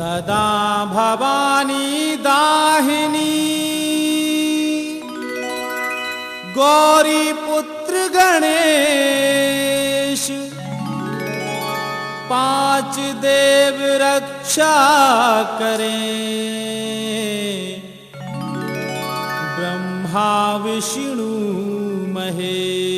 सदा भवानी दाहिनी गौरी पुत्र गणेश, पांच देव रक्षा करें, ब्रह्मा विष्णु महेश।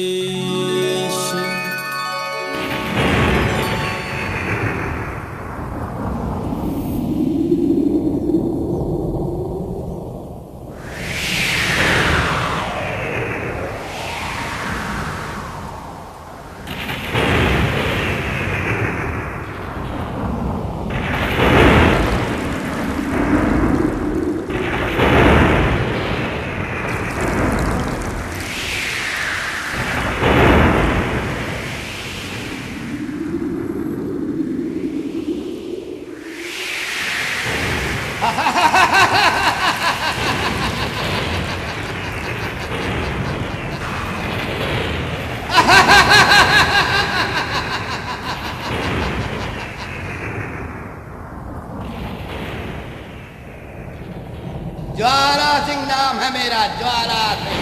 ज्वाला सिंह नाम है मेरा, ज्वाला सिंह।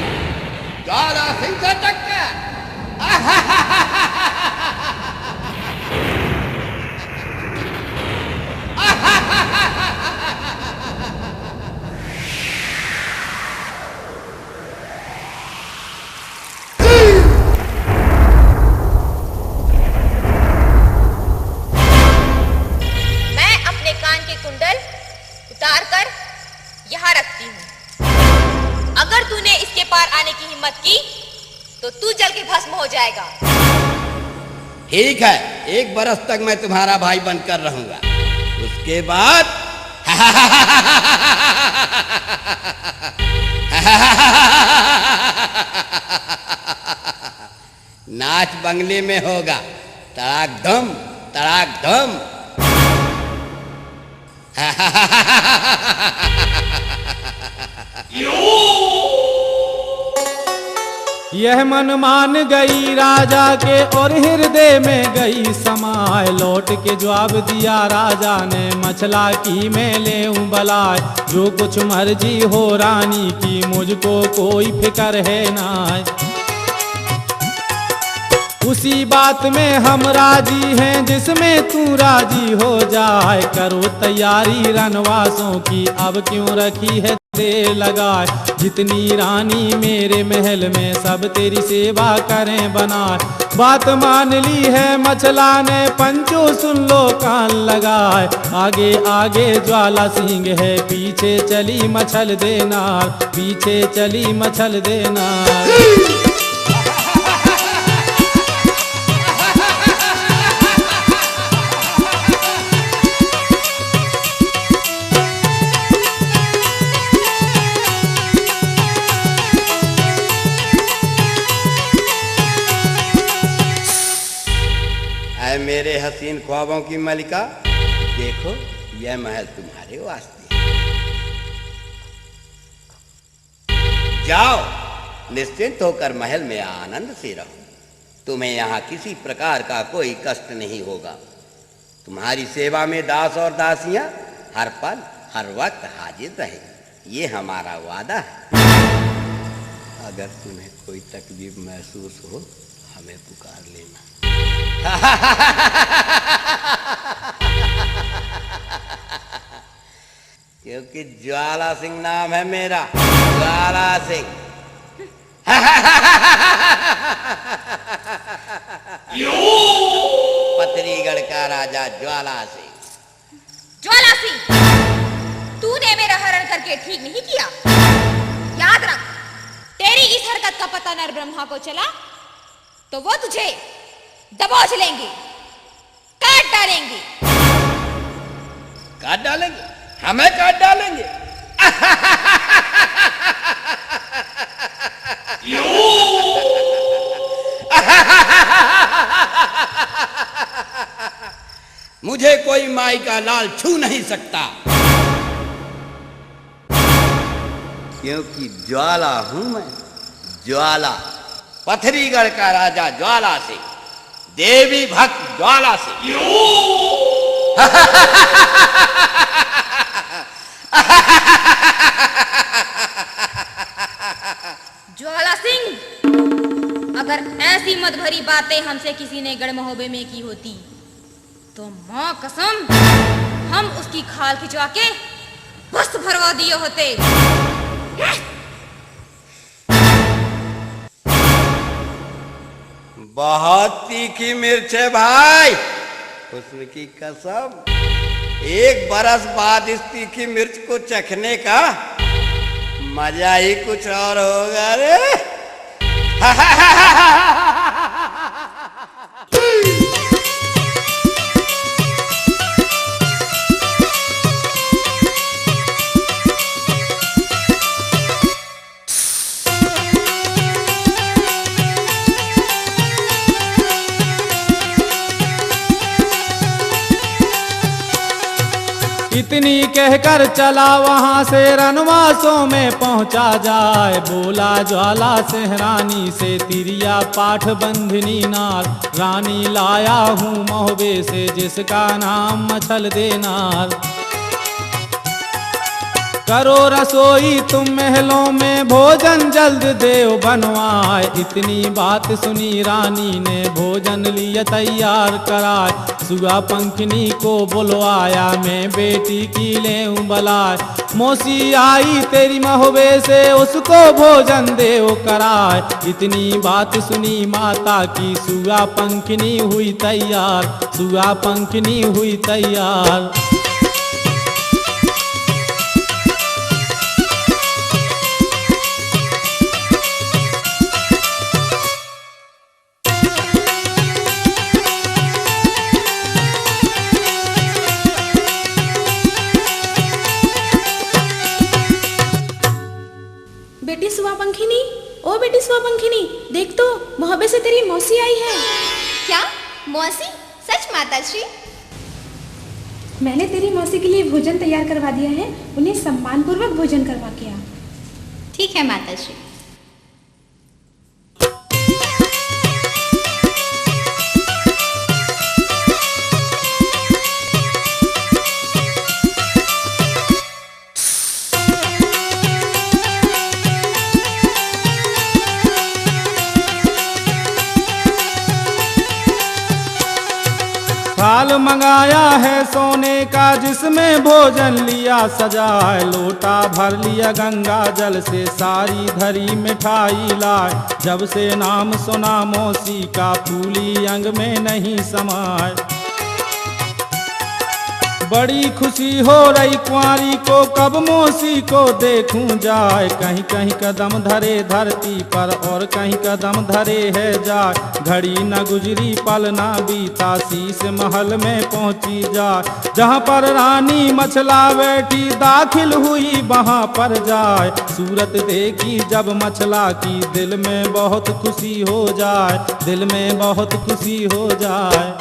ज्वाला सिंह से टक्कर। मैं अपने कान के कुंडल उतार कर यहाँ रखती हूँ। अगर तूने इसके पार आने की हिम्मत की तो तू जल के भस्म हो जाएगा। ठीक है, 1 बरस तक मैं तुम्हारा भाई बनकर रहूंगा, उसके बाद नाच बंगले में होगा, तड़ाक धम तड़ाक धम। यह मन मान गई राजा के और हृदय में गई समाए। लौट के जवाब दिया राजा ने, मछला की मैं लेऊं बलाय। जो कुछ मर्जी हो रानी की, मुझको कोई फिक्र है ना। उसी बात में हम राजी हैं जिसमें तू राजी हो जाए। करो तैयारी रनवासों की, अब क्यों रखी है देर लगाए। जितनी रानी मेरे महल में सब तेरी सेवा करें बनाए। बात मान ली है मछला ने, पंचो सुन लो कान लगाए। आगे आगे ज्वाला सिंह है, पीछे चली मछल देनार, पीछे चली मछल देनार। मेरे हसीन ख्वाबों की मलिका, देखो यह महल तुम्हारे वास्ते। जाओ, निश्चिंत होकर महल में आनंद से रहो। तुम्हें यहाँ किसी प्रकार का कोई कष्ट नहीं होगा। तुम्हारी सेवा में दास और दासियां हर पल हर वक्त हाजिर रहेंगी, ये हमारा वादा है। अगर तुम्हें कोई तकलीफ महसूस हो हमें पुकार लेना। क्योंकि ज्वाला सिंह नाम है मेरा, ज्वाला सिंह। पथरीगढ़ का राजा ज्वाला सिंह। ज्वाला सिंह, तूने मेरा हरण करके ठीक नहीं किया। याद रख, तेरी इस हरकत का पता नर ब्रह्मा को चला तो वो तुझे दबोच लेंगे, काट डालेंगे। काट डालेंगे? हमें काट डालेंगे? मुझे कोई माई का लाल छू नहीं सकता, क्योंकि ज्वाला हूं मैं, ज्वाला। पथरीगढ़ का राजा ज्वाला सिंह, देवी भक्त ज्वाला सिंह। अगर ऐसी मत भरी बातें हमसे किसी ने गड़महोबे में की होती तो मां कसम हम उसकी खाल खिंचवा के बस भरवा दिए होते। बहुत तीखी मिर्च है भाई, हुस्न की कसम। एक बरस बाद इस तीखी मिर्च को चखने का मजा ही कुछ और होगा रे। इतनी कहकर चला वहां से रनवासों में पहुंचा जाए। बोला ज्वाला सेहरानी से तिरिया पाठ बंधनी नार, रानी लाया हूँ मोहबे से जिसका नाम मछल देनार। करो रसोई तुम महलों में भोजन जल्द देव बनवाए। इतनी बात सुनी रानी ने भोजन लिया तैयार कराए। सुगा पंखनी को बुलवाया मैं बेटी की लेऊं बलाए। मौसी आई तेरी महुबे से उसको भोजन देव कराए। इतनी बात सुनी माता की सुगा पंखनी हुई तैयार, सुगा पंखनी हुई तैयार। बेटी सुआ पंखिनी, ओ बेटी सुआ पंखिनी, देख तो मोहब्बत से तेरी मौसी आई है। क्या मौसी? सच माताश्री? मैंने तेरी मौसी के लिए भोजन तैयार करवा दिया है, उन्हें सम्मान पूर्वक भोजन करवा के आ। ठीक है माताश्री। थाल मंगाया है सोने का जिसमें भोजन लिया सजाए। लोटा भर लिया गंगा जल से सारी धरी मिठाई लाए। जब से नाम सुना मौसी का फूली अंग में नहीं समाए। बड़ी खुशी हो रही कुंवारी को कब मौसी को देखूं जाए। कहीं कहीं कदम धरे धरती पर और कहीं कदम धरे है जाए। घड़ी न गुजरी पल न बीता शीश महल में पहुंची जाए। जहां पर रानी मछला बैठी दाखिल हुई वहां पर जाए। सूरत देखी जब मछला की दिल में बहुत खुशी हो जाए, दिल में बहुत खुशी हो जाए।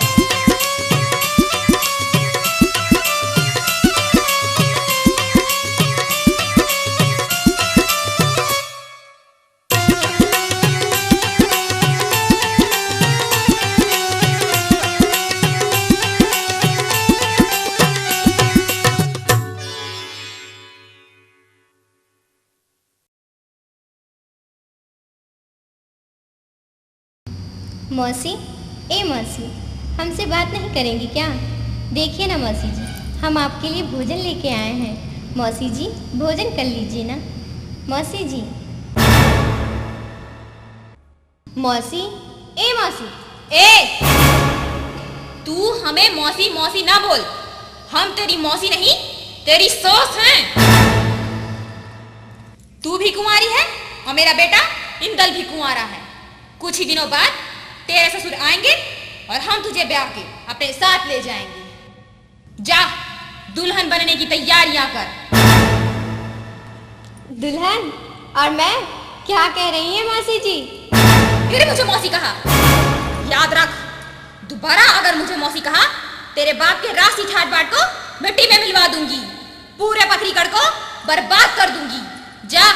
मौसी, ए मौसी, हमसे बात नहीं करेंगी क्या? देखिए ना मौसी जी, हम आपके लिए भोजन लेके आए हैं। मौसी जी भोजन कर लीजिए ना। मौसी जी। मौसी, ए मौसी। ए, तू हमें मौसी मौसी ना बोल। हम तेरी मौसी नहीं, तेरी सास हैं। तू भी कुंवारी है और मेरा बेटा इंदल भी कुंवारा है। कुछ ही दिनों बाद तेरे ससुर आएंगे और हम तुझे ब्याह के अपने साथ ले जाएंगे। जा दुल्हन बनने की तैयारियां कर। दुल्हन? और मैं? क्या कह रही है मौसी जी? फिर मुझे मौसी कहा? याद रख, दोबारा अगर मुझे मौसी कहा तेरे बाप के राशि ठाट बाट को मिट्टी में मिलवा दूंगी, पूरे पथरीगढ़ को बर्बाद कर दूंगी। जा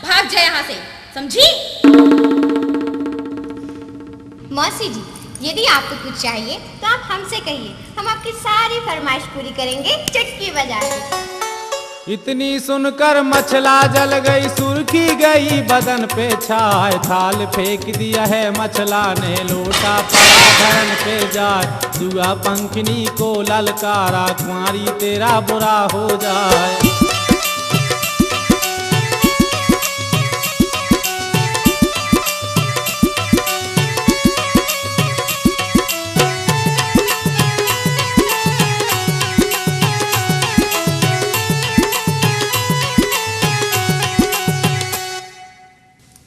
भाग जा यहाँ से, समझी? मौसी जी, यदि आपको कुछ चाहिए तो आप हमसे कहिए, हम आपकी सारी फरमाइश पूरी करेंगे चुटकी बजा के। इतनी सुनकर मछला जल गई, सुर्खी गई बदन पे छाए। थाल फेंक दिया है मछला ने, लोटा पड़ा धरन पे जाए। जुआ पंखनी को ललकारा, कुंवारी तेरा बुरा हो जाए।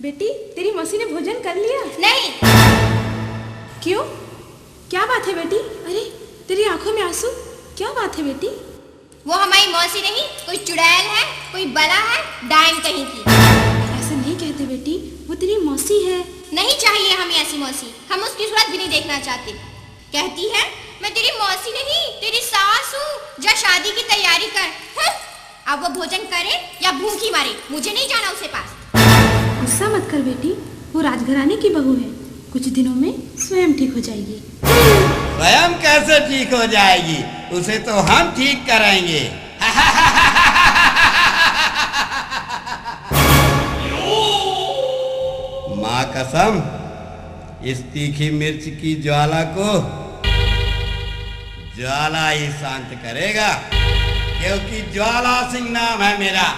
बेटी, तेरी मौसी ने भोजन कर लिया? नहीं। क्यों? क्या बात है बेटी? अरे तेरी आंखों में आंसू, क्या बात है बेटी? वो हमारी मौसी नहीं, कोई चुड़ैल है, कोई बला है, डायन कहीं की। ऐसे नहीं कहते बेटी, वो तेरी मौसी है। नहीं चाहिए हमें ऐसी मौसी, हम उसकी सूरत भी नहीं देखना चाहते। कहती है मैं तेरी मौसी नहीं, तेरी सास हूँ, जा शादी की तैयारी कर। अब वो भोजन करे या भूखी मारे, मुझे नहीं जाना उसके पास। गुस्सा मत कर बेटी, वो राजघराने की बहू है, कुछ दिनों में स्वयं ठीक हो जाएगी। स्वयं कैसे ठीक हो जाएगी? उसे तो हम ठीक करेंगे। माँ कसम, इस तीखी मिर्च की ज्वाला को ज्वाला ही शांत करेगा, क्योंकि ज्वाला सिंह नाम है मेरा।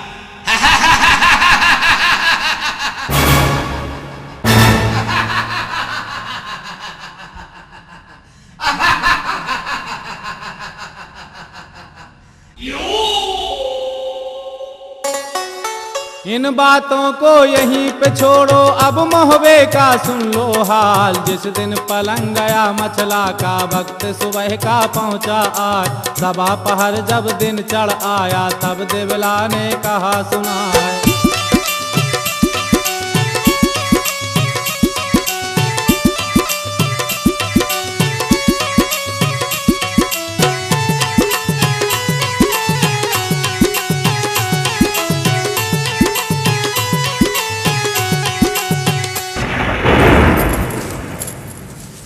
इन बातों को यहीं पे छोड़ो, अब मोहबे का सुन लो हाल। जिस दिन पलंग गया मछला का, वक्त सुबह का पहुंचा आज। सबा पहर जब दिन चढ़ आया, तब देवला ने कहा सुनाए।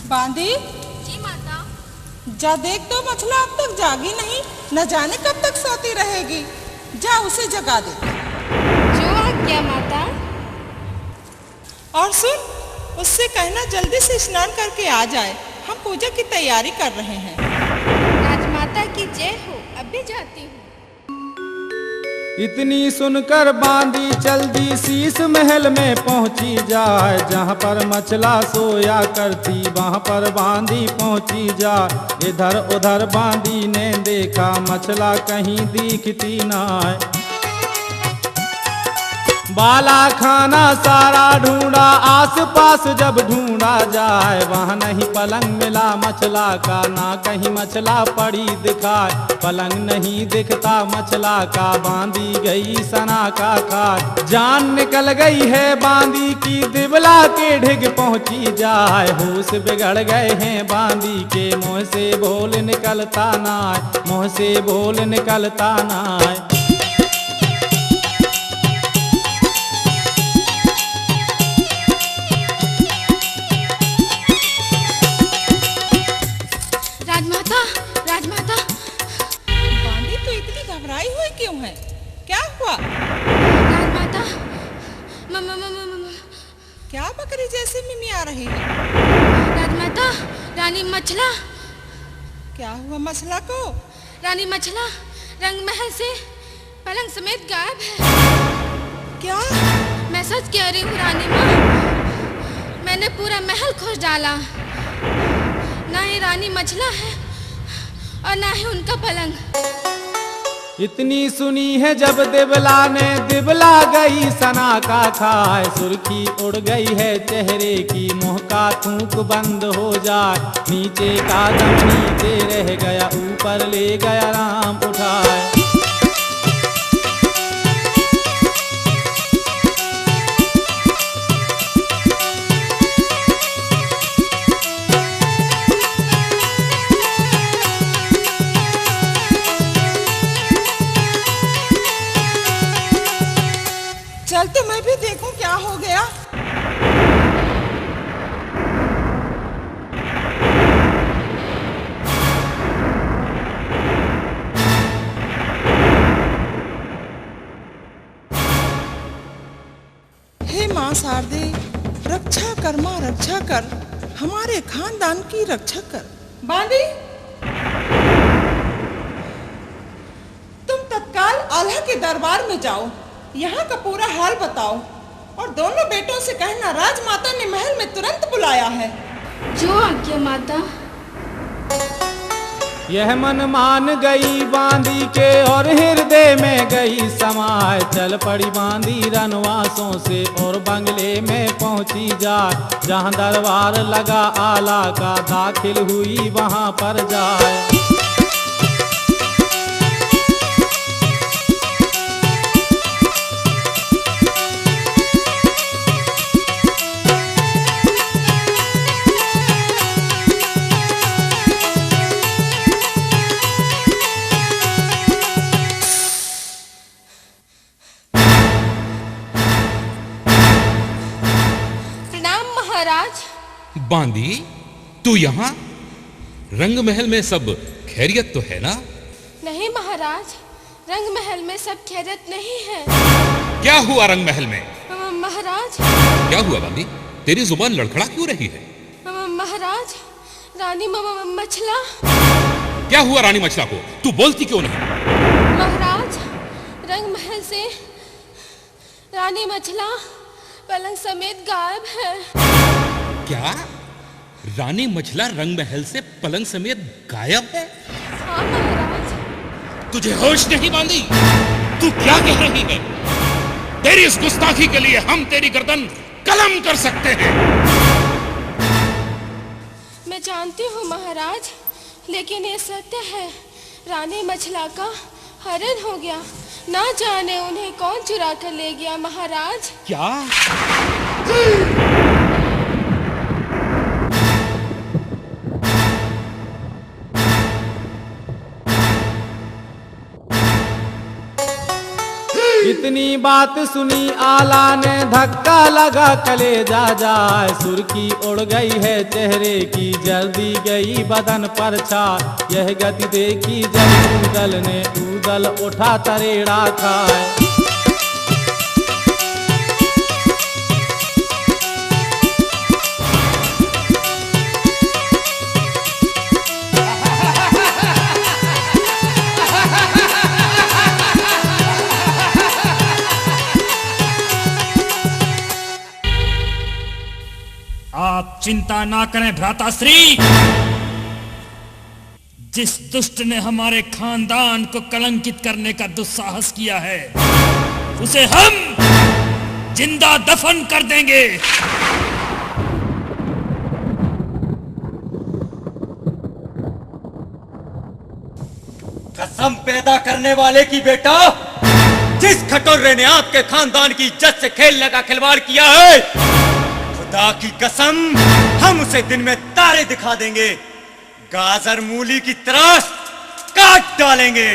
बांदी, जी माता। जा देख तो मछला अब तक जागी नहीं, न जाने कब तक सोती रहेगी। जा उसे जगा दे। जो आज्ञा माता। और सुन, उससे कहना जल्दी से स्नान करके आ जाए, हम पूजा की तैयारी कर रहे हैं। राजमाता की जय हो, अभी जाती हूँ। इतनी सुनकर बांदी चल दी, शीश महल में पहुंची जाए। जहाँ पर मछला सोया करती, वहाँ पर बांदी पहुंची जाए। इधर उधर बांदी ने देखा, मछला कहीं दिखती ना है। बाला खाना सारा ढूंढा, आस पास जब ढूंढा जाए। वहाँ नहीं पलंग मिला मछला का, ना कहीं मछला पड़ी दिखाए। पलंग नहीं दिखता मछला का, बांदी गई सना का खाए। जान निकल गई है बांदी की, दिबला के ढिग पहुंची जाए। होश बिगड़ गए हैं बांदी के, मुँह से बोल निकलता ना, मुँह से बोल निकलता ना। राजमाता, राजमाता। बांदी तो इतनी घबराई हुई क्यों है? क्या हुआ? राजमाता, मम्मा मम्मा मम्मा। क्या बकरी जैसी मिमी आ रही है? राजमाता, रानी मछला। क्या हुआ मछला को? रानी मछला रंग महल से पलंग समेत गायब है। क्या? मैं सच कह रही हूँ रानी माँ, मैंने पूरा महल खोज डाला, ना ही रानी मछला है और ना ही उनका पलंग। इतनी सुनी है जब दिबला ने, दिबला गई सना का खाए। सुर्खी उड़ गई है चेहरे की, मुंह का थूक बंद हो जाए। नीचे का दम नीचे रह गया, ऊपर ले गया राम उठाए। चल तो मैं भी देखूं क्या हो गया। माँ शारदे, रक्षा कर माँ, रक्षा कर, हमारे खानदान की रक्षा कर। बांदी, तुम तत्काल आल्हा के दरबार में जाओ, यहाँ का पूरा हाल बताओ और दोनों बेटों से कहना राजमाता ने महल में तुरंत बुलाया है। जो आज्ञा माता। यह मन मान गई बांदी के और हृदय में गई समाए। चल पड़ी बांदी रनवासों से और बंगले में पहुंची जाए। जहां दरबार लगा आला का दाखिल हुई वहां पर जाए। बांदी, तू यहाँ? रंग महल में सब खैरियत तो है ना? नहीं महाराज, रंग महल में सब खैरियत नहीं है। क्या हुआ रंग महल में? महाराज। क्या हुआ बांदी? तेरी जुबान लड़खड़ा क्यों रही है? महाराज, रानी मछला। क्या हुआ रानी मछला को? तू बोलती क्यों नहीं? महाराज, रंग महल से रानी मछला पलंग समेत गायब है। क्या? रानी मछला रंग महल से पलंग समेत गायब है? हाँ महाराज। तुझे होश नहीं बांदी? तू क्या कह रही है? तेरी इस गुस्ताखी के लिए हम तेरी गर्दन कलम कर सकते हैं। मैं जानती हूँ महाराज, लेकिन ये सत्य है, रानी मछला का हरण हो गया। ना जाने उन्हें कौन चुरा कर ले गया महाराज। क्या? इतनी बात सुनी आला ने धक्का लगा कलेजा जाए। सुर्खी उड़ गई है चेहरे की, जल्दी गई बदन पर छा। यह गति देखी जब ऊदल ने ऊदल उठा तरेड़ा खाए। आप चिंता ना करें भ्राताश्री। जिस दुष्ट ने हमारे खानदान को कलंकित करने का दुस्साहस किया है, उसे हम जिंदा दफन कर देंगे। कसम पैदा करने वाले की बेटा, जिस खटोरे ने आपके खानदान की इज्जत से खेलने का खिलवाड़ किया है, खुदा की कसम हम उसे दिन में तारे दिखा देंगे, गाजर मूली की तरह काट डालेंगे।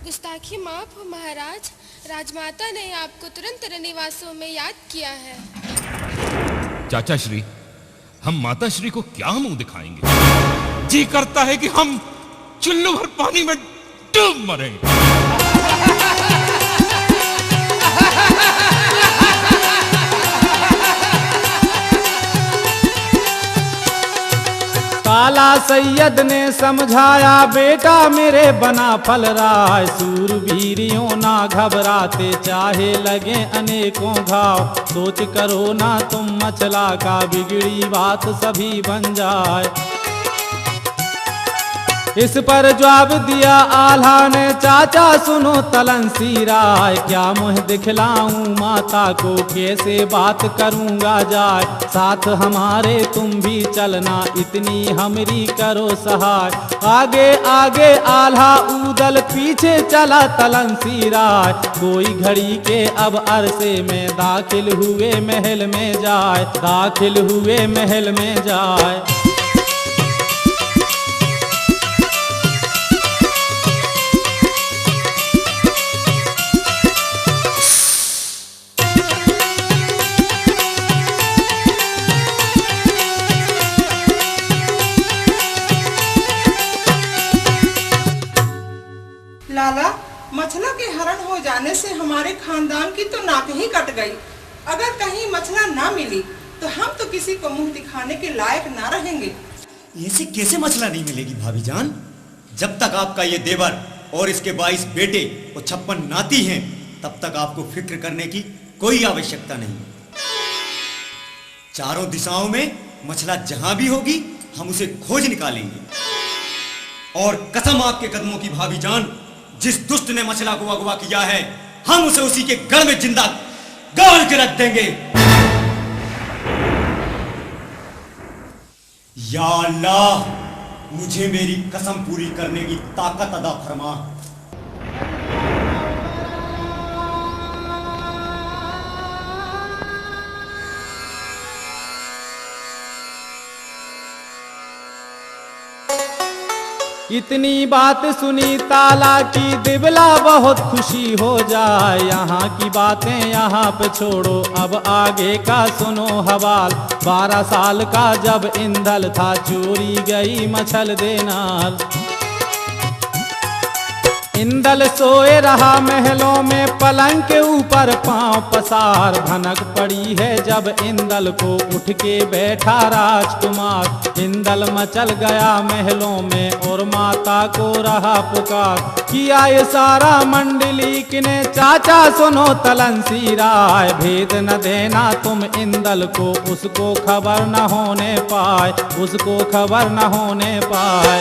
गुस्ताखी माफ हो महाराज, राजमाता ने आपको तुरंत रनिवासों में याद किया है। चाचा श्री, हम माता श्री को क्या मुंह दिखाएंगे? जी करता है कि हम चुल्लू भर पानी में डूब मरें। काला सैयद ने समझाया, बेटा मेरे बना फल राय। सूरवीरियों ना घबराते, चाहे लगे अनेकों घाव। सोच करो ना तुम मछला का, बिगड़ी बात सभी बन जाए। इस पर जवाब दिया आल्हा ने, चाचा सुनो तलनसी राय। क्या मुँह दिखलाऊं माता को, कैसे बात करूंगा जाय। साथ हमारे तुम भी चलना, इतनी हमरी करो सहाय। आगे आगे आल्हा ऊदल, पीछे चला तलनसी राय। कोई घड़ी के अब अरसे में दाखिल हुए महल में जाए, दाखिल हुए महल में जाए। से हमारे खानदान की तो नाक ही कट गई। अगर कहीं मछला ना मिली तो हम तो किसी को मुंह दिखाने के लायक ना रहेंगे। ऐसे कैसे मछला नहीं मिलेगी भाभी जान? जब तक आपका ये देवर और इसके 22 बेटे और 56 नाती हैं, तब तक आपको फिक्र करने की कोई आवश्यकता नहीं। चारों दिशाओं में मछला जहां भी होगी हम उसे खोज निकालेंगे। और कसम आपके कदमों की भाभी जान, जिस दुष्ट ने मछला को अगवा किया है हम उसे उसी के गढ़ में जिंदा गाड़ के रख देंगे। या अल्लाह, मुझे मेरी कसम पूरी करने की ताकत अदा फरमा। इतनी बात सुनी ताला की दिबला बहुत खुशी हो जाए। यहाँ की बातें यहाँ पे छोड़ो, अब आगे का सुनो हवाल। 12 साल का जब इंदल था, चोरी गई मछल देनार। इंदल सोए रहा महलों में, पलंग के ऊपर पांव पसार। भनक पड़ी है जब इंदल को, उठ के बैठा राजकुमार। इंदल मचल गया महलों में और माता को रहा पुकार। किया ये सारा मंडली ने, चाचा सुनो तलनसी राय। भेद न देना तुम इंदल को, उसको खबर न होने पाए, उसको खबर न होने पाए।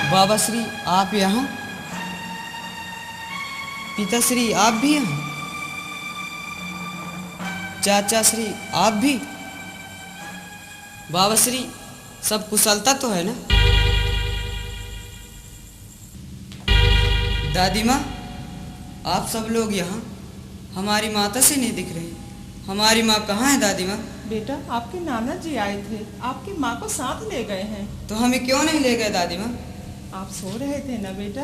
बाबा श्री आप यहाँ, पिताश्री आप भी यहाँ, चाचा श्री आप भी। बाबा श्री सब कुशलता तो है ना? दादी माँ आप सब लोग यहाँ, हमारी माता से नहीं दिख रही। हमारी माँ कहाँ है दादी माँ? बेटा आपके नाना जी आए थे, आपकी माँ को साथ ले गए हैं। तो हमें क्यों नहीं ले गए दादी माँ? आप सो रहे थे ना बेटा।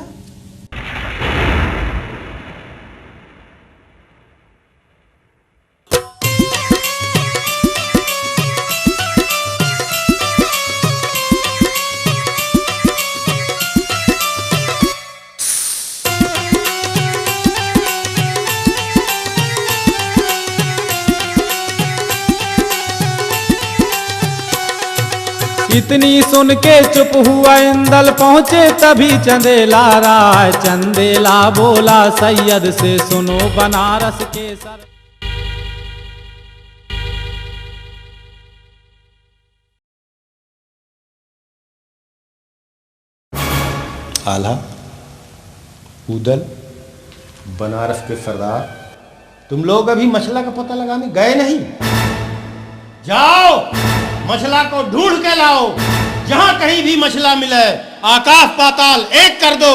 इतनी सुन के चुप हुआ इंदल, पहुँचे तभी चंदेला राय। चंदेला बोला सैयद से, सुनो बनारस के सर। आला, उदल, बनारस के सरदार, तुम लोग अभी मछला का पता लगाने गए नहीं? जाओ मछला को ढूंढ के लाओ। जहां कहीं भी मछला मिले आकाश पाताल एक कर दो,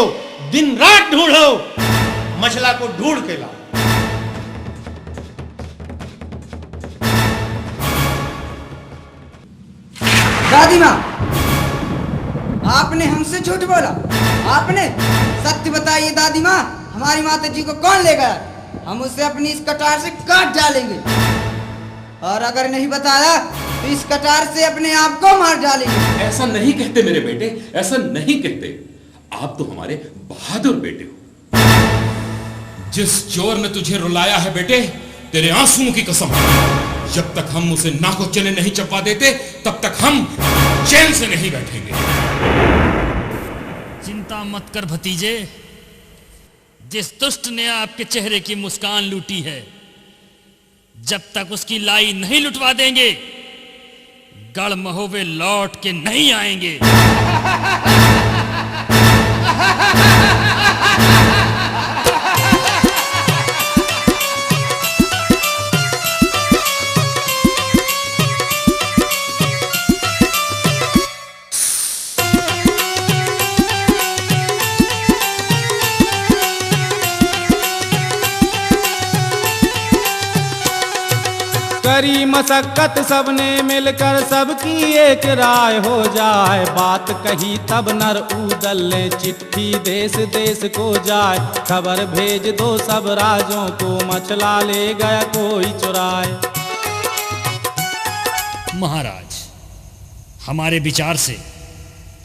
दिन रात ढूंढो, मछला को ढूंढ के लाओ। दादी माँ आपने हमसे झूठ बोला। आपने सत्य बताइए दादी माँ, हमारी माता जी को कौन ले गया? हम उसे अपनी इस कटार से काट डालेंगे, और अगर नहीं बताया तो इस कटार से अपने आप को मार डालेंगे। ऐसा नहीं कहते मेरे बेटे, ऐसा नहीं कहते। आप तो हमारे बहादुर बेटे हो। जिस चोर ने तुझे रुलाया है बेटे, तेरे आंसुओं की कसम, जब तक हम उसे नाको चने नहीं चपा देते तब तक हम चैन से नहीं बैठेंगे। चिंता मत कर भतीजे, जिस दुष्ट ने आपके चेहरे की मुस्कान लूटी है, जब तक उसकी लाई नहीं लुटवा देंगे गढ़ महोबे लौट के नहीं आएंगे। करी मशक्कत सबने मिलकर सबकी एक राय हो जाए। बात कही तब नर ऊदल ने चिट्ठी देश देश को जाए। खबर भेज दो सब राजों को मछला ले गया कोई चुराए। महाराज, हमारे विचार से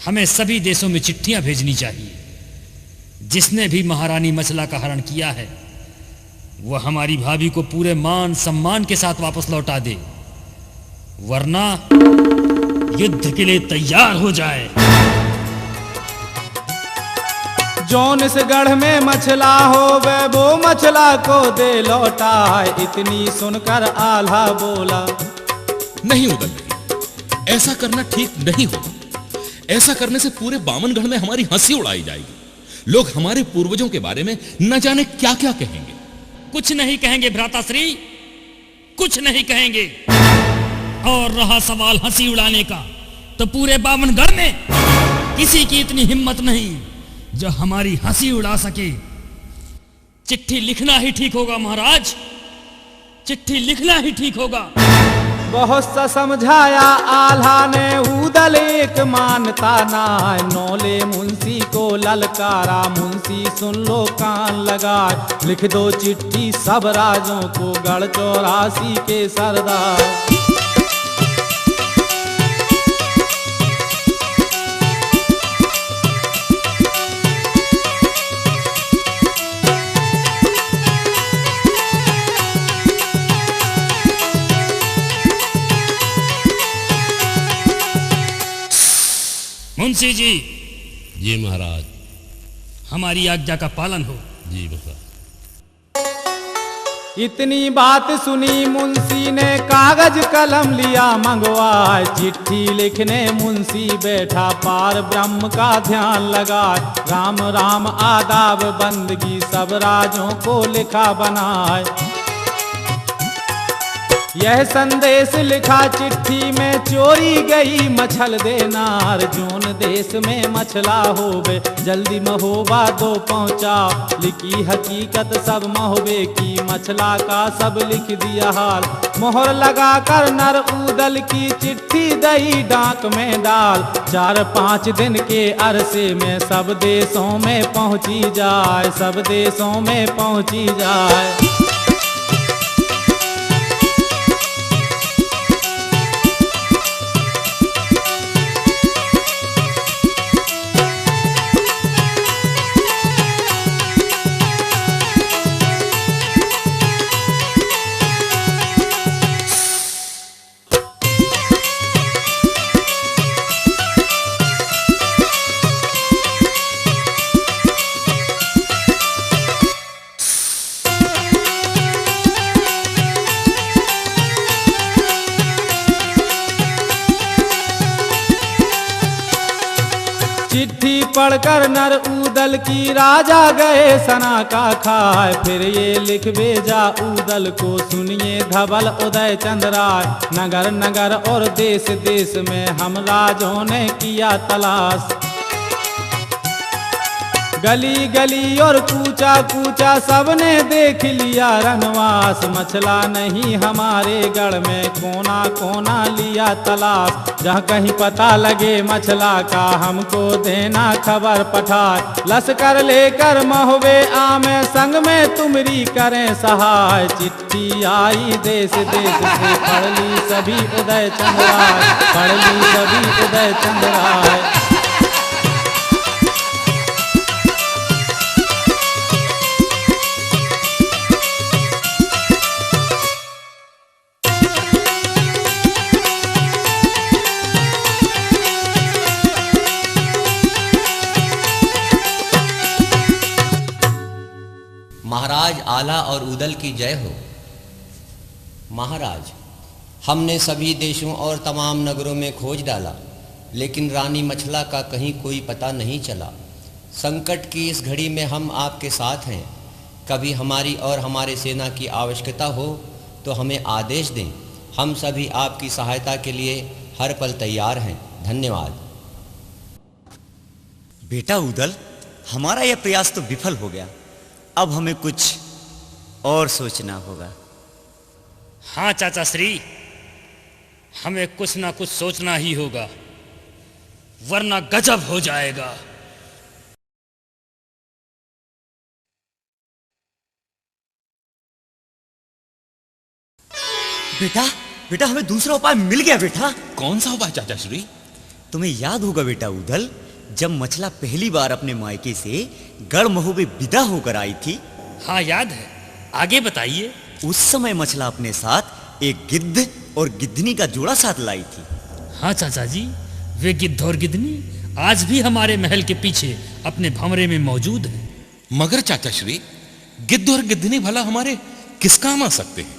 हमें सभी देशों में चिट्ठियां भेजनी चाहिए। जिसने भी महारानी मछला का हरण किया है वह हमारी भाभी को पूरे मान सम्मान के साथ वापस लौटा दे, वरना युद्ध के लिए तैयार हो जाए। जौन इस गढ़ में मछला हो वो मछला को दे लौटाए। इतनी सुनकर आल्हा बोला, नहीं उदल नहीं, ऐसा करना ठीक नहीं होगा। ऐसा करने से पूरे बामनगढ़ में हमारी हंसी उड़ाई जाएगी। लोग हमारे पूर्वजों के बारे में न जाने क्या क्या कहेंगे। कुछ नहीं कहेंगे भ्राताश्री, कुछ नहीं कहेंगे। और रहा सवाल हंसी उड़ाने का, तो पूरे बामनगढ़ में किसी की इतनी हिम्मत नहीं जो हमारी हंसी उड़ा सके। चिट्ठी लिखना ही ठीक होगा महाराज, चिट्ठी लिखना ही ठीक होगा। बहुत सा समझाया आल्हा ने ऊदल एक मानता ना। नौले मुंशी को ललकारा, मुंशी सुन लो कान लगाए। लिख दो चिट्ठी सब राजों को, गढ़ 84 के सरदार। मुंशी जी। जी महाराज। हमारी आज्ञा का पालन हो। जी महाराज। इतनी बात सुनी मुंशी ने कागज कलम लिया मंगवाए। चिट्ठी लिखने मुंशी बैठा, पार ब्रह्म का ध्यान लगाए। राम राम आदाब बंदगी सब राजों को लिखा बनाए। यह संदेश लिखा चिट्ठी में, चोरी गई मछल देनार। जोन देश में मछला होवे जल्दी महोबा दो पहुँचाओ। लिखी हकीकत सब महोबे की, मछला का सब लिख दिया हाल। मोहर लगा कर नर ऊदल की चिट्ठी दई डाक में डाल। 4-5 दिन के अरसे में सब देशों में पहुँची जाए, सब देशों में पहुँची जाए। चिट्ठी पढ़कर नर ऊदल की राजा गए सना का खाए। फिर ये लिख भेजा ऊदल को, सुनिए धवल उदय चंद राय। नगर नगर और देश देश में हम राजों ने किया तलाश। गली गली और कूचा कूचा सबने देख लिया रनवास। मछला नहीं हमारे गढ़ में, कोना कोना लिया तलाश। जहाँ कहीं पता लगे मछला का हमको देना खबर पठाए। लश्कर लेकर महोबे आमे, संग में तुमरी करें सहाय। चिट्ठी आई देश देश से, पढ़ ली सभी उदय चंद राय, पढ़ ली सभी उदय चंद राय। महाराज आला और ऊदल की जय हो। महाराज, हमने सभी देशों और तमाम नगरों में खोज डाला, लेकिन रानी मछला का कहीं कोई पता नहीं चला। संकट की इस घड़ी में हम आपके साथ हैं। कभी हमारी और हमारे सेना की आवश्यकता हो तो हमें आदेश दें। हम सभी आपकी सहायता के लिए हर पल तैयार हैं। धन्यवाद। बेटा ऊदल, हमारा यह प्रयास तो विफल हो गया। अब हमें कुछ और सोचना होगा। हाँ चाचा श्री, हमें कुछ ना कुछ सोचना ही होगा, वरना गजब हो जाएगा। बेटा बेटा, हमें दूसरा उपाय मिल गया बेटा। कौन सा उपाय चाचा श्री? तुम्हें याद होगा बेटा उदल, जब मछला पहली बार अपने मायके से गढ़महू में विदा होकर आई थी। हाँ याद है, आगे बताइए। उस समय मछला अपने साथ एक गिद्ध और गिद्धनी का जोड़ा साथ लाई थी। हाँ चाचा जी, वे गिद्ध और गिद्धनी आज भी हमारे महल के पीछे अपने भंवरे में मौजूद हैं। मगर चाचा श्री, गिद्ध और गिद्धनी भला हमारे किस काम आ सकते हैं?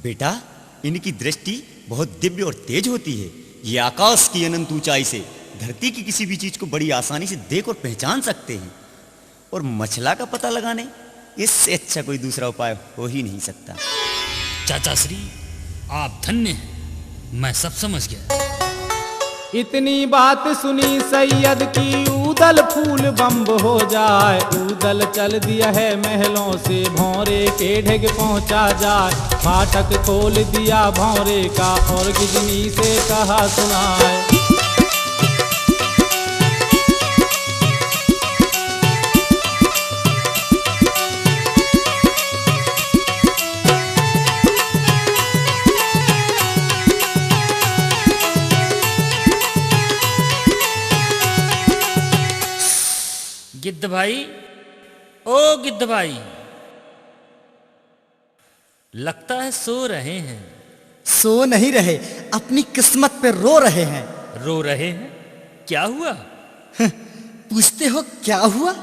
बेटा, इनकी दृष्टि बहुत दिव्य और तेज होती है। ये आकाश की अनंत ऊंचाई से धरती की किसी भी चीज को बड़ी आसानी से देख और पहचान सकते हैं। और मछला का पता लगाने इससे अच्छा कोई दूसरा उपाय हो ही नहीं सकता। चाचा श्री, आप धन्य हैं, मैं सब समझ गया। इतनी बात सुनी सैयद की ऊदल फूल बम्ब हो जाए। ऊदल चल दिया है महलों से, भौरे के ढेग पहुंचा जाए। फाटक खोल दिया भौरे का और गिजनी से कहा सुनाए। गिद्ध भाई, ओ गिद्ध भाई, लगता है सो रहे हैं। सो नहीं रहे, अपनी किस्मत पे रो रहे हैं। रो रहे हैं? क्या हुआ? पूछते हो क्या हुआ?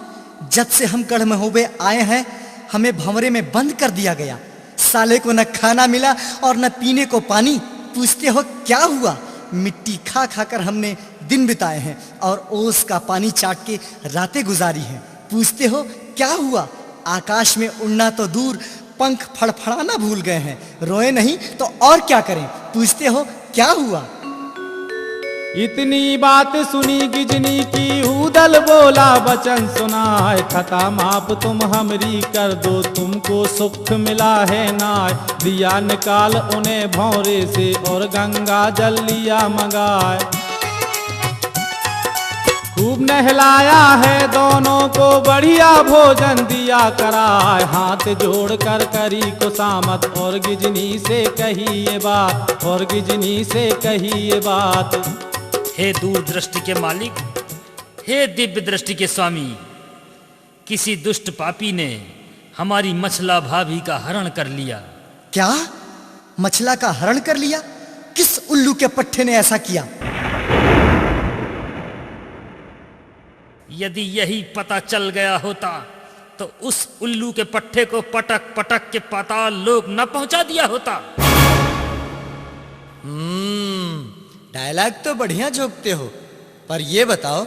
जब से हम गढ़महूबे आए हैं, हमें भंवरे में बंद कर दिया गया। साले को न खाना मिला और न पीने को पानी। पूछते हो क्या हुआ? मिट्टी खा खाकर हमने दिन बिताए हैं और ओस का पानी चाट के रातें गुजारी हैं। पूछते हो क्या हुआ? आकाश में उड़ना तो दूर, पंख फड़फड़ाना भूल गए हैं। रोए नहीं तो और क्या करें? पूछते हो क्या हुआ? इतनी बात सुनी गिजनी की, ऊदल बोला वचन सुनाए। खता माप तुम हमरी कर दो, तुमको सुख मिला है नाय। दिया निकाल उन्हें भौरे से और गंगा जल लिया मंगाए। खूब नहलाया है दोनों को, बढ़िया भोजन दिया कराए। हाथ जोड़ कर करी कुसामत और गिजनी से कही ये बात, और गिजनी से कही ये बात। हे दूरदृष्टि के मालिक, हे दिव्य दृष्टि के स्वामी, किसी दुष्ट पापी ने हमारी मछला भाभी का हरण कर लिया। क्या? मछला का हरण कर लिया? किस उल्लू के पट्टे ने ऐसा किया? यदि यही पता चल गया होता तो उस उल्लू के पट्टे को पटक पटक के पाताल लोक न पहुंचा दिया होता। डायलॉग तो बढ़िया झोंकते हो, पर ये बताओ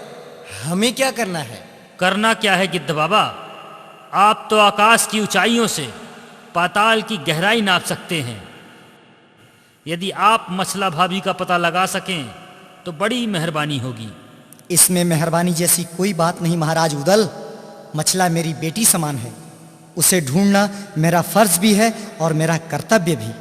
हमें क्या करना है? करना क्या है गिद्ध बाबा? आप तो आकाश की ऊंचाइयों से पाताल की गहराई नाप सकते हैं। यदि आप मछला भाभी का पता लगा सकें तो बड़ी मेहरबानी होगी। इसमें मेहरबानी जैसी कोई बात नहीं महाराज उदल। मछला मेरी बेटी समान है, उसे ढूंढना मेरा फर्ज भी है और मेरा कर्तव्य भी।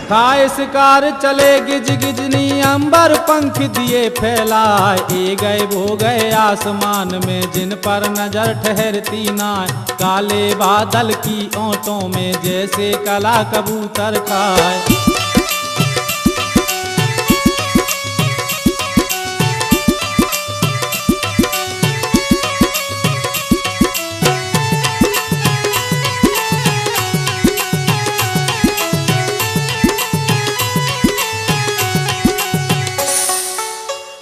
खाए शिकार चले गिज गिजनी, अंबर पंख दिए फैलाए। ए गए वो गए आसमान में, जिन पर नजर ठहरती ना। काले बादल की ओंटों में जैसे कला कबूतर खाए।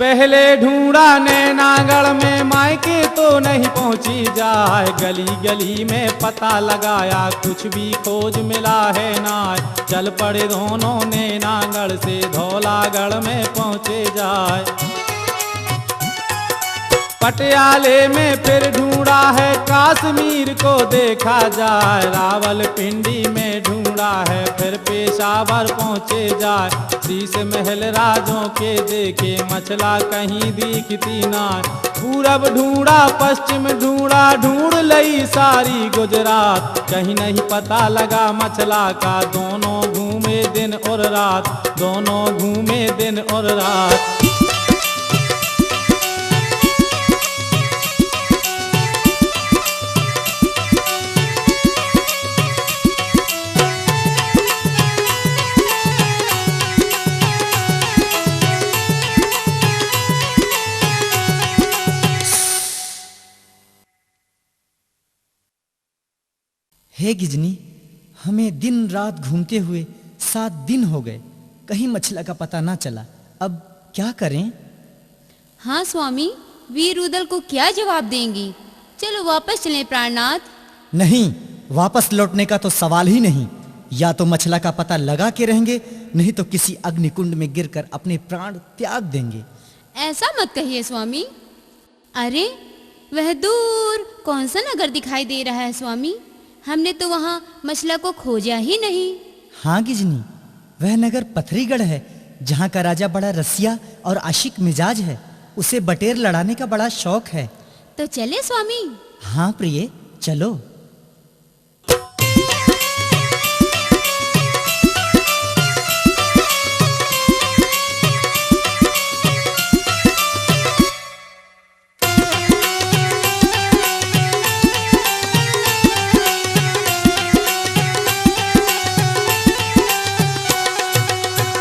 पहले ढूंढा नैनागढ़ में, मायके तो नहीं पहुंची जाए। गली गली में पता लगाया, कुछ भी खोज मिला है ना। चल पड़े दोनों नैनागढ़ से, धौलागढ़ में पहुंचे जाए। पटियाले में फिर ढूंढा है, कश्मीर को देखा जाए। रावलपिंडी में ढूंढा पूरा है फिर पेशावर पहुँचे जाए। शीश महल राजों के देखे मछला कहीं दिखती ना। पूरब ढूंढा पश्चिम ढूंढा ढूंढ लई सारी गुजरात, कहीं नहीं पता लगा मछला का। दोनों घूमे दिन और रात, दोनों घूमे दिन और रात। हे गिजनी, हमें दिन रात घूमते हुए 7 दिन हो गए, कहीं मछला का पता ना चला। अब क्या करें? हाँ स्वामी, वीर रुदल को क्या जवाब देंगी? चलो वापस चलें प्राणनाथ। नहीं, वापस लौटने का तो सवाल ही नहीं। या तो मछला का पता लगा के रहेंगे, नहीं तो किसी अग्निकुंड में गिरकर अपने प्राण त्याग देंगे। ऐसा मत कहिए स्वामी। अरे वह दूर कौन सा नगर दिखाई दे रहा है स्वामी? हमने तो वहाँ मछला को खोजा ही नहीं। हाँ गिजनी, वह नगर पथरीगढ़ है, जहाँ का राजा बड़ा रसिया और आशिक मिजाज है। उसे बटेर लड़ाने का बड़ा शौक है। तो चले स्वामी। हाँ प्रिय, चलो।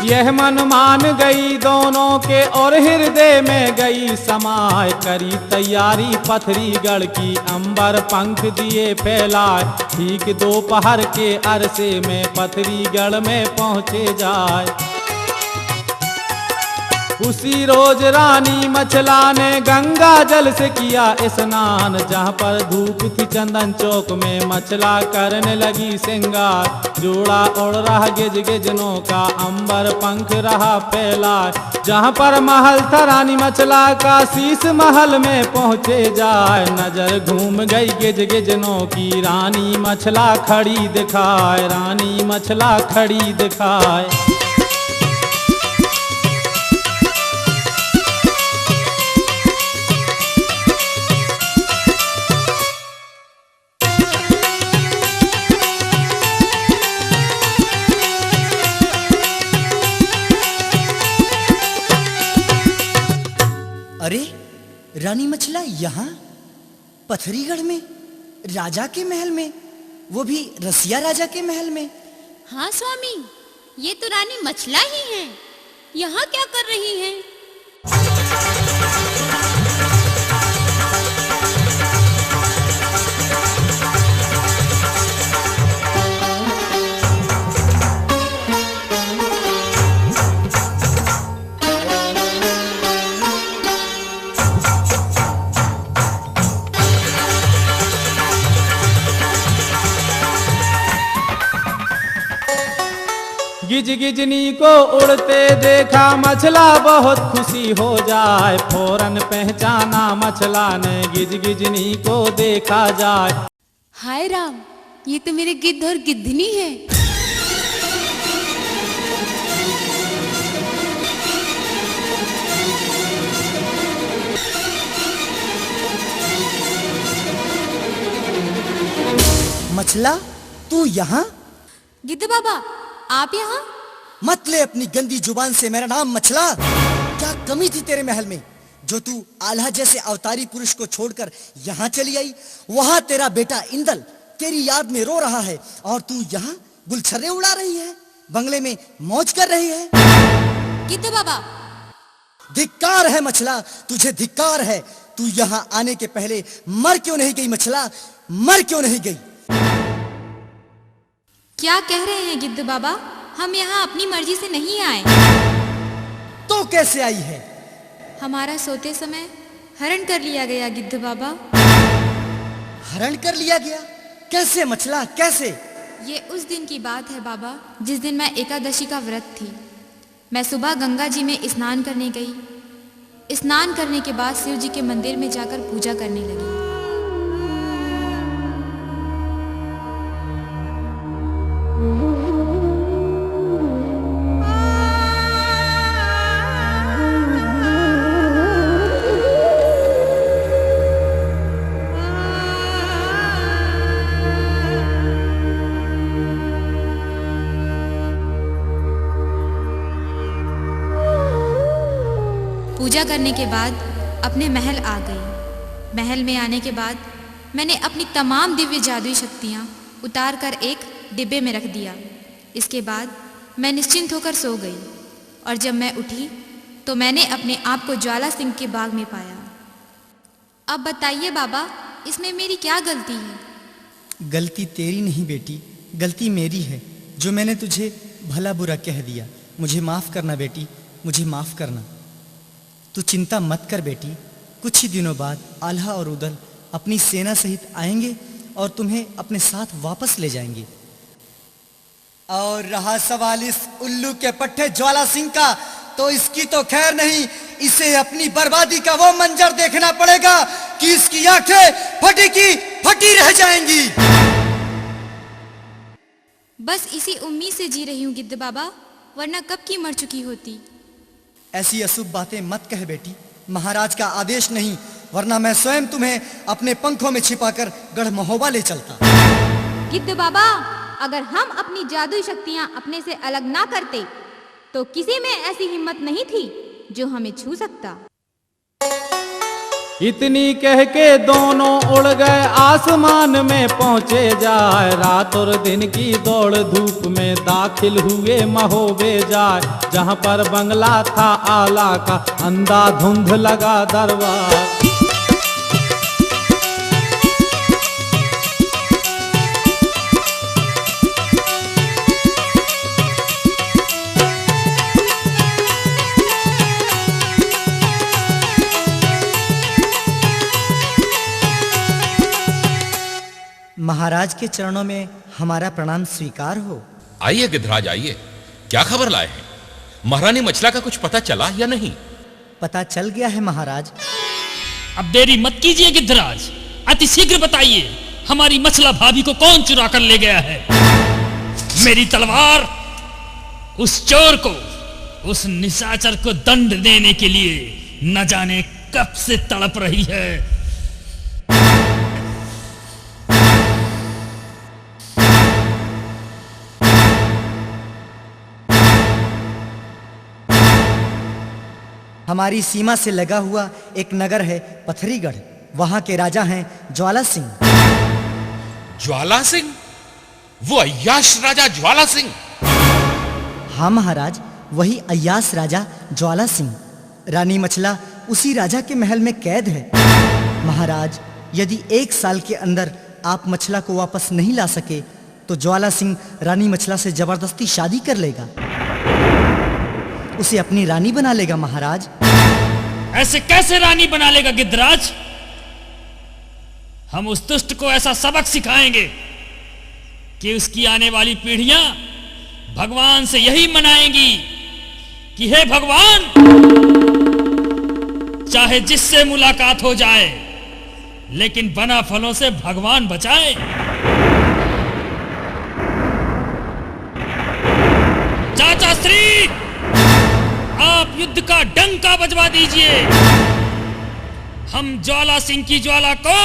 यह मन मान गई दोनों के और हृदय में गई समाए। करी तैयारी पथरीगढ़ की, अंबर पंख दिए फैलाए। ठीक दोपहर के अरसे में पथरीगढ़ में पहुँचे जाए। उसी रोज रानी मछला ने गंगा जल से किया स्नान। जहाँ पर धूप थी चंदन चौक में मछला करने लगी श्रृंगार। जोड़ा उड़ रहा गिज गिजनों का, अंबर पंख रहा फैला। जहाँ पर महल था रानी मछला का, शीश महल में पहुँचे जाए। नजर घूम गई गिज गिजनों की, रानी मछला खड़ी दिखाए, रानी मछला खड़ी दिखाए। अरे रानी मछला यहाँ पथरीगढ़ में, राजा के महल में, वो भी रसिया राजा के महल में। हाँ स्वामी, ये तो रानी मछला ही है। यहाँ क्या कर रही हैं? गिज गिजनी को उड़ते देखा मछला बहुत खुशी हो जाए। फौरन पहचाना मछला ने गिज गिजनी को देखा जाए। हाय राम, ये तो मेरे गिद्ध और गिद्धनी है। मछला, तू यहाँ? गिद्ध बाबा, आप यहाँ? मत ले अपनी गंदी जुबान से मेरा नाम मछला। क्या कमी थी तेरे महल में, जो तू आल्हा जैसे अवतारी पुरुष को छोड़कर यहाँ चली आई? वहाँ तेरा बेटा इंदल तेरी याद में रो रहा है, और तू यहाँ गुलछर्रे उड़ा रही है, बंगले में मौज कर रही है। गिद्ध बाबा, धिक्कार है मछला, तुझे धिक्कार है। तू यहाँ आने के पहले मर क्यों नहीं गई मछला, मर क्यों नहीं गई? क्या कह रहे हैं गिद्ध बाबा? हम यहाँ अपनी मर्जी से नहीं आए। तो कैसे आई है? हमारा सोते समय हरण कर लिया गया गिद्ध बाबा। हरण कर लिया गया? कैसे मछला, कैसे? ये उस दिन की बात है बाबा, जिस दिन मैं एकादशी का व्रत थी। मैं सुबह गंगा जी में स्नान करने गई। स्नान करने के बाद शिव जी के मंदिर में जाकर पूजा करने लगी। पूजा करने के बाद अपने महल आ गई। महल में आने के बाद मैंने अपनी तमाम दिव्य जादुई शक्तियाँ उतार कर एक डिब्बे में रख दिया। इसके बाद मैं निश्चिंत होकर सो गई और जब मैं उठी तो मैंने अपने आप को ज्वाला सिंह के बाग में पाया। अब बताइए बाबा, इसमें मेरी क्या गलती है? गलती तेरी नहीं बेटी, गलती मेरी है जो मैंने तुझे भला बुरा कह दिया। मुझे माफ़ करना बेटी, मुझे माफ़ करना। तू चिंता मत कर बेटी, कुछ ही दिनों बाद आल्हा और उदल अपनी सेना सहित आएंगे और तुम्हें अपने साथ वापस ले जाएंगे। और रहा सवाल इस उल्लू के पट्टे ज्वाला सिंह का, तो इसकी तो खैर नहीं, इसे अपनी बर्बादी का वो मंजर देखना पड़ेगा कि इसकी आंखें फटी की फटी रह जाएंगी। बस इसी उम्मीद से जी रही हूँ गिद्ध बाबा, वरना कब की मर चुकी होती। ऐसी अशुभ बातें मत कह बेटी, महाराज का आदेश नहीं, वरना मैं स्वयं तुम्हें अपने पंखों में छिपाकर गढ़ महोबा ले चलता। गिद्ध बाबा, अगर हम अपनी जादुई शक्तियाँ अपने से अलग ना करते तो किसी में ऐसी हिम्मत नहीं थी जो हमें छू सकता। इतनी कह के दोनों उड़ गए आसमान में पहुँचे जाए। रात और दिन की दौड़ धूप में दाखिल हुए महोबे जाए। जहाँ पर बंगला था आला का, अंधाधुंध लगा दरबार। महाराज के चरणों में हमारा प्रणाम स्वीकार हो। आइए गिद्धराज आइए, क्या खबर लाए हैं? महारानी मछला का कुछ पता चला या नहीं? पता चल गया है महाराज। अब देरी मत कीजिए गिद्धराज, अति शीघ्र बताइए हमारी मछला भाभी को कौन चुरा कर ले गया है? मेरी तलवार उस चोर को, उस निशाचर को दंड देने के लिए न जाने कब से तड़प रही है। हमारी सीमा से लगा हुआ एक नगर है पथरीगढ़, वहां के राजा हैं ज्वाला सिंह। ज्वाला सिंह? वो अय्याश राजा ज्वाला सिंह? हाँ महाराज, वही अय्याश राजा ज्वाला सिंह। रानी मछला उसी राजा के महल में कैद है। महाराज, यदि 1 साल के अंदर आप मछला को वापस नहीं ला सके तो ज्वाला सिंह रानी मछला से जबरदस्ती शादी कर लेगा, उसे अपनी रानी बना लेगा। महाराज, ऐसे कैसे रानी बना लेगा गिद्धराज? हम उस दुष्ट को ऐसा सबक सिखाएंगे कि उसकी आने वाली पीढ़ियां भगवान से यही मनाएंगी कि हे भगवान, चाहे जिससे मुलाकात हो जाए लेकिन बना फलों से भगवान बचाए। चाचा श्री, आप युद्ध का डंका बजवा दीजिए। हम ज्वाला सिंह की ज्वाला को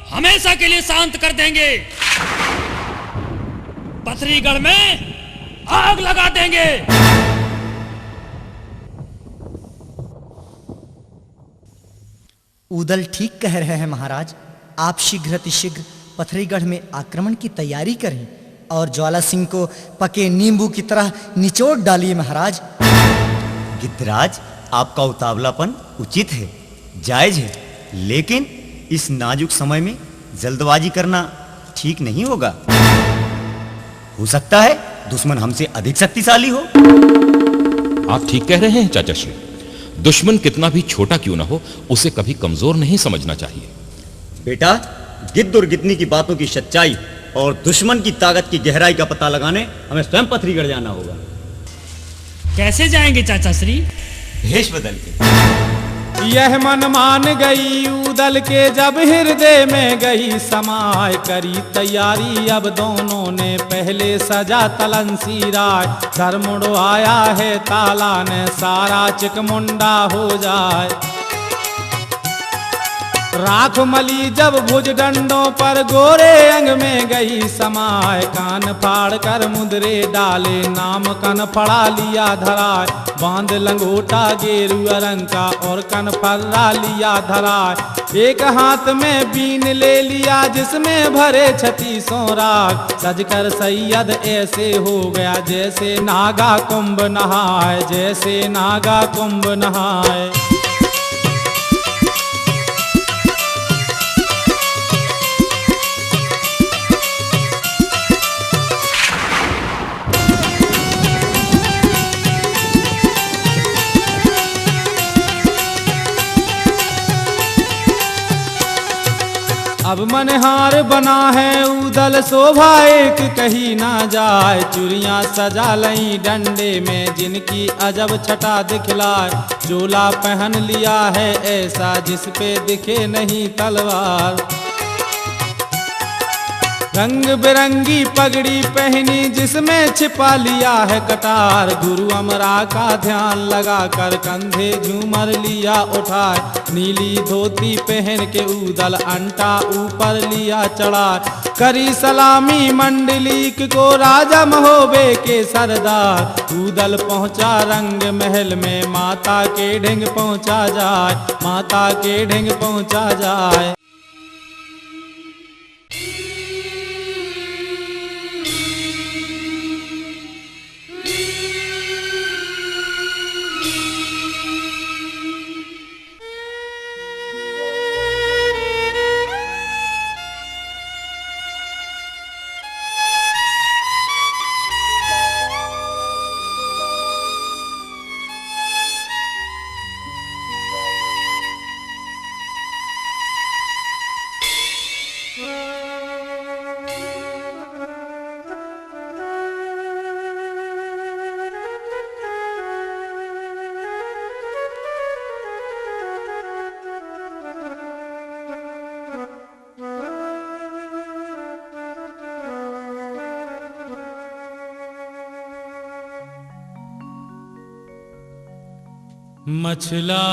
हमेशा के लिए शांत कर देंगे। पथरीगढ़ में आग लगा देंगे। उदल ठीक कह रहे हैं महाराज। आप शीघ्र अतिशीघ्र पथरीगढ़ में आक्रमण की तैयारी करें और ज्वाला सिंह को पके नींबू की तरह निचोड़ डालिए महाराज। गिद्धराज, आपका उतावलापन उचित है, जायज है, लेकिन इस नाजुक समय में जल्दबाजी करना ठीक नहीं होगा। हो सकता है दुश्मन हमसे अधिक शक्तिशाली हो। आप ठीक कह रहे हैं चाचा श्री। दुश्मन कितना भी छोटा क्यों ना हो, उसे कभी कमजोर नहीं समझना चाहिए। बेटा, गिद्ध और गिद्धनी की बातों की सच्चाई और दुश्मन की ताकत की गहराई का पता लगाने हमें स्वयं पथरीगढ़ जाना होगा। कैसे जाएंगे चाचा श्री? भेष बदल के। यह मन मान गई उदल के जब हृदय में गई समाय। करी तैयारी अब दोनों ने पहले सजा तलंसी राय। घर मुड़ो आया है ताला ने सारा चिकमुंडा हो जाए। राख मली जब भुज डंडों पर गोरे अंग में गई समाय, कान फाड़ कर मुद्रे डाले नाम कन फड़ा लिया धराय, बांध लंगोटा गेरुआ रंग का और कन फर्रा लिया धराय, एक हाथ में बीन ले लिया जिसमें भरे 36 राग, सजकर सैयद ऐसे हो गया जैसे नागा कुंभ नहाए, जैसे नागा कुंभ नहाए। अब मनहार बना है उदल शोभा एक कहीं ना जाए, चूड़ियाँ सजा लई डंडे में जिनकी अजब छटा दिखलाए, चोला पहन लिया है ऐसा जिस पे दिखे नहीं तलवार, रंग बिरंगी पगड़ी पहनी जिसमें छिपा लिया है कटार, गुरु अमरा का ध्यान लगा कर कंधे झूमर लिया उठाए, नीली धोती पहन के उदल अंटा ऊपर लिया चढ़ा, करी सलामी मंडलीक को राजा महोबे के सरदार, उदल पहुंचा रंग महल में माता के ढिंग पहुंचा जाए, माता के ढिंग पहुंचा जाए। मछला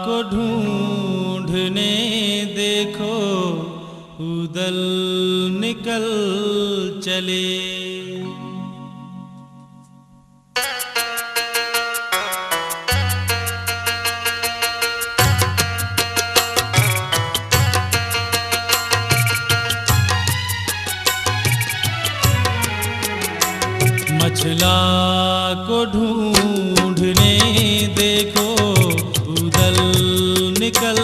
को ढूंढने देखो उदल निकल चले, मछला को ढूंढने देखो उदल निकल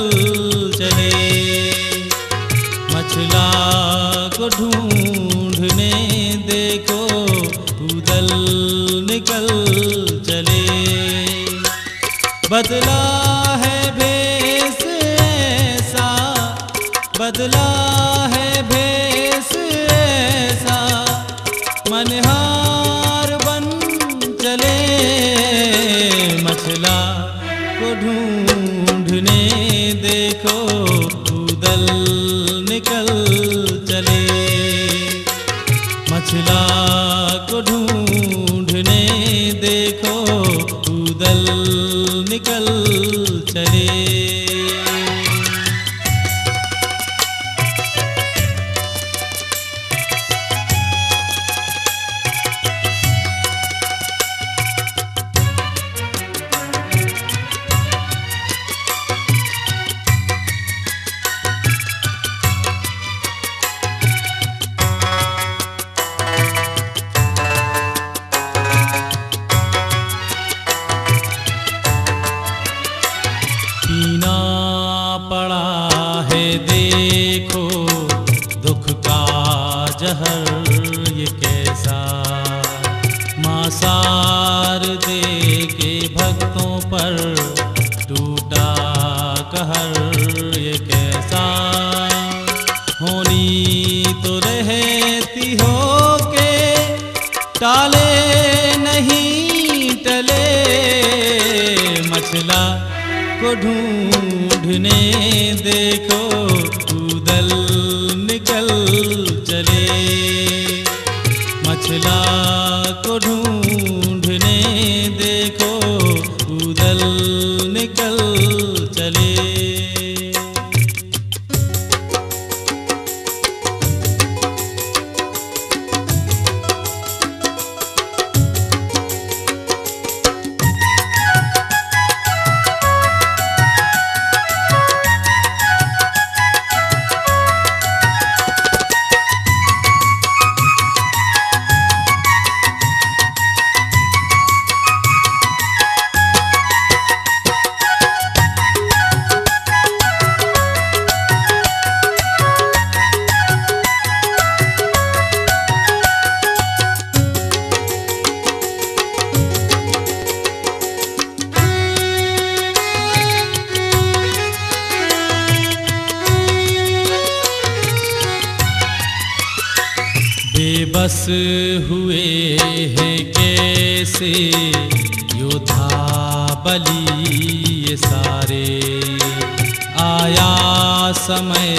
चले, मछला को ढूंढने देखो उदल निकल चले, बदला है भेष ऐसा, बदला है भेष ऐसा, मनहार बन चले, मछला को ढूंढने देखो उदल निकल चले, मछला को ढूंढने देखो उदल निकल चले। जहर ये कैसा मासार दे के भक्तों पर टूटा कहर ये कैसा, होनी तो रहती हो के टाले नहीं टले, मछला को ढूंढने देखो उदल निकल चले, मछला को ढूंढने देखो उदल निकल चले। बेबस हुए हैं कैसे योद्धा बलि ये सारे, आया समय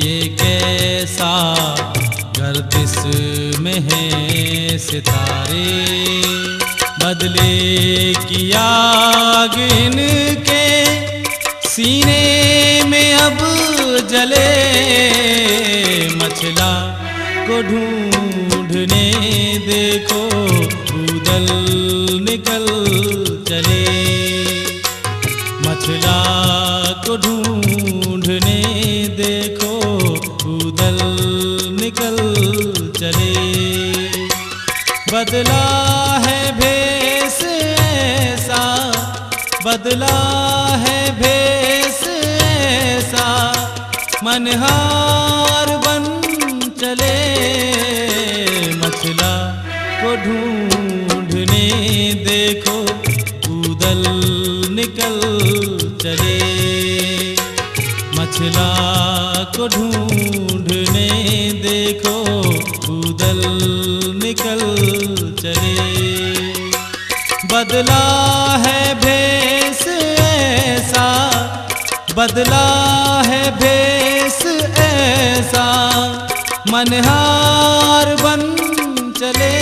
ये कैसा गर्दिश में है सितारे। बदले की आग इनके सीने में अब जले, मछला को ढूंढने देखो उदल निकल चले। मछला को ढूंढने देखो उदल निकल चले। बदला है भेष ऐसा, बदला है भेष ऐसा, मनहार बन चले। मछला को ढूंढने देखो उदल निकल चले। मछला को ढूंढने देखो उदल निकल चले। बदला है भेष ऐसा, बदला है भेष ऐसा, मनहार बन चले।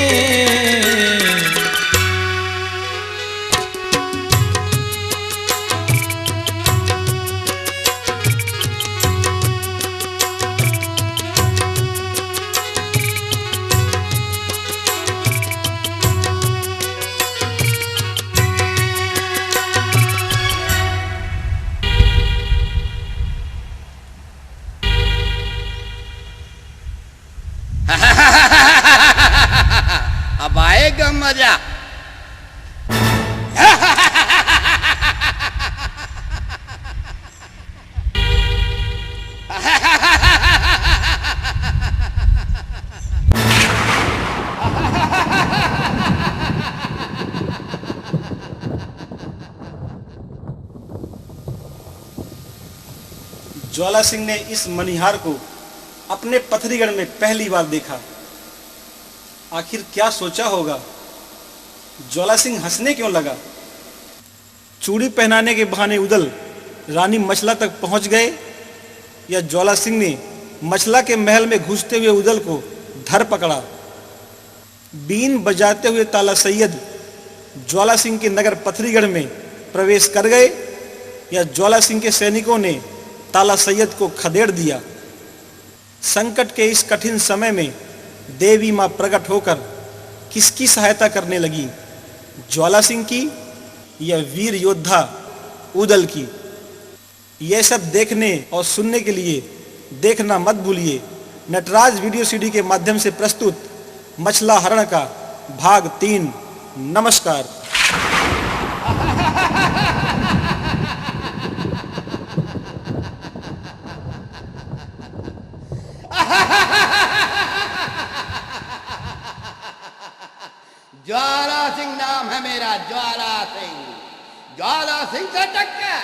अब आएगा मजा। ज्वाला सिंह ने इस मनिहार को अपने पथरीगढ़ में पहली बार देखा। आखिर क्या सोचा होगा? ज्वाला सिंह हंसने क्यों लगा? चूड़ी पहनाने के बहाने उदल रानी मछला तक पहुंच गए, या ज्वाला सिंह ने मछला के महल में घुसते हुए उदल को धर पकड़ा? बीन बजाते हुए ताला सैयद ज्वाला सिंह के नगर पथरीगढ़ में प्रवेश कर गए, या ज्वाला सिंह के सैनिकों ने ताला सैयद को खदेड़ दिया? संकट के इस कठिन समय में देवी मां प्रकट होकर किसकी सहायता करने लगी? ज्वाला सिंह की या वीर योद्धा उदल की? यह सब देखने और सुनने के लिए देखना मत भूलिए नटराज वीडियो सीडी के माध्यम से प्रस्तुत मछला हरण का भाग 3। नमस्कार। ज्वाला सिंह नाम है मेरा, ज्वाला सिंह। ज्वाला सिंह से टक्कर।